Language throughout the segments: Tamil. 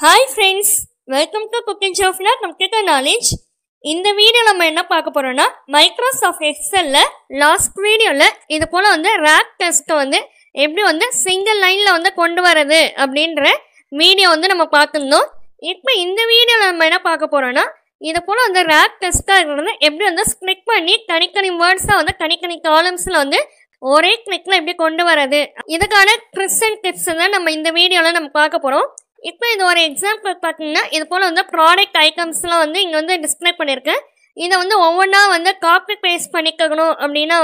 Hi friends, welcome to cooking ஷாப்ல கம்ப்யூட்டர் நாலேஜ். இந்த வீடியோ நம்ம என்ன பார்க்க போறோம்னா, மைக்ரோசாஃப்ட் எக்ஸல்ல லாஸ்ட் வீடியோவில் இது போல் ரேக் டெஸ்ட்டை எப்படி சிங்கிள் லைனில் கொண்டு வரது அப்படின்ற வீடியோ நம்ம பார்த்துருந்தோம். இப்போ இந்த வீடியோவில் நம்ம என்ன பார்க்க போறோம்னா, இது போல் ரேக் டெஸ்ட்டாக இருக்கிறது எப்படி ஸ்ப்ளிட் பண்ணி தனித்தனி வேர்ட்ஸாக தனித்தனி காலம்ஸில் ஒரே கிளிக்கில் எப்படி கொண்டு வரது, இதுக்கான ட்ரிக்ஸ் அண்ட் டிப்ஸ் தான் நம்ம இந்த வீடியோவில் நம்ம பார்க்க போகிறோம். இப்போ இது ஒரு எக்ஸாம்பிள் பார்த்தீங்கன்னா, இது போல் ப்ராடக்ட் ஐட்டம்ஸ்லாம் இங்கே டிஸ்பிளே பண்ணியிருக்கேன். இதை ஒவ்வொன்றா காப்பி பேஸ்ட் பண்ணிக்கணும் அப்படின்னா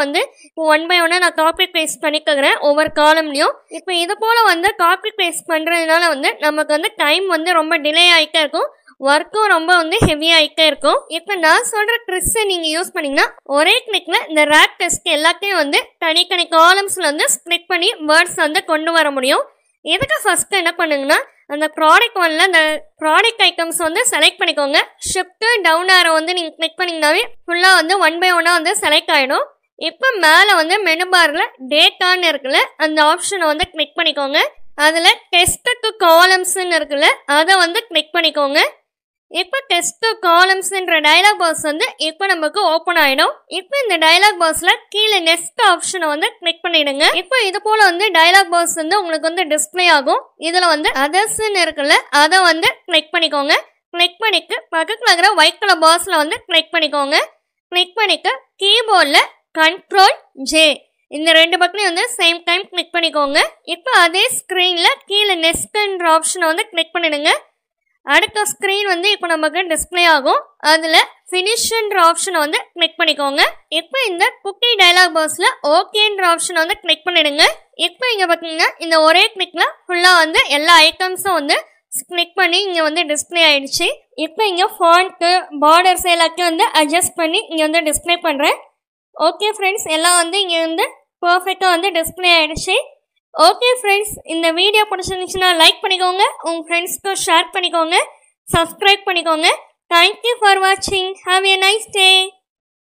இப்போ ஒன் பை ஒன்னாக நான் காப்பி பேஸ்ட் பண்ணிக்கிறேன் ஒவ்வொரு காலம்லையும். இப்போ இது போல் காப்பி பேஸ்ட் பண்ணுறதுனால நமக்கு டைம் ரொம்ப டிலே ஆகிட்டே இருக்கும், ஒர்க்கும் ரொம்ப ஹெவி ஆகிட்டே இருக்கும். இப்போ நான் சொல்கிற ட்ரிக்ஸை நீங்கள் யூஸ் பண்ணிங்கன்னா ஒரே கிளிக்கில் இந்த ரேக் டெஸ்ட் எல்லாத்தையும் தனித்தனி காலம்ஸில் ஸ்ப்ளிட் பண்ணி வேர்ட்ஸ் கொண்டு வர முடியும். இதுக்கு ஃபஸ்ட்டு என்ன பண்ணுங்கன்னா, அந்த ப்ராடக்ட் ஒன்ல அந்த ப்ராடக்ட் ஐட்டம்ஸ் செலக்ட் பண்ணிக்கோங்க. ஷிஃப்ட் டவுன் ஆரோ நீங்கள் கிளிக் பண்ணிங்கனாவே ஃபுல்லாக ஒன் பை ஒன்னாக செலக்ட் ஆகிடும். இப்போ மேலே மெனு பாரில் டேட்டான்னு இருக்குல்ல, அந்த ஆப்ஷனை கிளிக் பண்ணிக்கோங்க. அதில் டெஸ்ட்டுக்கு காலம்ஸ்ன்னு இருக்குல்ல, அதை கிளிக் பண்ணிக்கோங்க. இப்போ டெஸ்ட் காலம்ஸ்ன்ற டயலாக் பாக்ஸ் இப்போ நமக்கு ஓப்பன் ஆகிடும். இப்போ இந்த டயலாக் பாக்ஸில் கீழே நெக்ஸ்ட் ஆப்ஷனை கிளிக் பண்ணிடுங்க. இப்போ இது போல் டயலாக் பாக்ஸ் உங்களுக்கு டிஸ்பிளே ஆகும். இதில் அதர்ஸ்ன்னு இருக்குல்ல, அதை கிளிக் பண்ணிக்கோங்க. கிளிக் பண்ணிட்டு பக்கத்தில் இருக்கிற ஒயிட் கலர் பாக்ஸில் கிளிக் பண்ணிக்கோங்க. கிளிக் பண்ணிட்டு கீபோர்டில் Ctrl+J இந்த ரெண்டு பக்கத்தையும் சேம் டைம் கிளிக் பண்ணிக்கோங்க. இப்போ அதே ஸ்க்ரீனில் கீழே நெக்ஸ்ட்ன்ற ஆப்ஷனை கிளிக் பண்ணிடுங்க. அடுத்த ஸ்க்ரீன் இப்போ நமக்கு டிஸ்பிளே ஆகும். அதில் ஃபினிஷ்ன்ற ஆப்ஷனை கிளிக் பண்ணிக்கோங்க. இப்போ இந்த குக்கி டயலாக் பாக்ஸில் ஓகேன்ற ஆப்ஷனை கிளிக் பண்ணிடுங்க. இப்போ இங்கே பார்த்தீங்கன்னா இந்த ஒரே கிளிக்கில் ஃபுல்லாக எல்லா ஐட்டம்ஸும் கிளிக் பண்ணி இங்கே டிஸ்பிளே ஆகிடுச்சு. இப்போ இங்கே ஃபாண்ட்டு பார்டர்ஸ் எல்லாத்தையும் அட்ஜஸ்ட் பண்ணி இங்கே டிஸ்பிளே பண்ணுறேன். ஓகே ஃப்ரெண்ட்ஸ், எல்லாம் இங்கே பர்ஃபெக்டாக டிஸ்பிளே ஆகிடுச்சு. ஓகே ஃப்ரெண்ட்ஸ், இந்த வீடியோ பிடிச்சிருந்துச்சுன்னா லைக் பண்ணிக்கோங்க, உங்கள் ஃப்ரெண்ட்ஸ்க்கு ஷேர் பண்ணிக்கோங்க, சப்ஸ்கிரைப் பண்ணிக்கோங்க. தேங்க்யூ ஃபார் வாட்சிங். Have a nice day.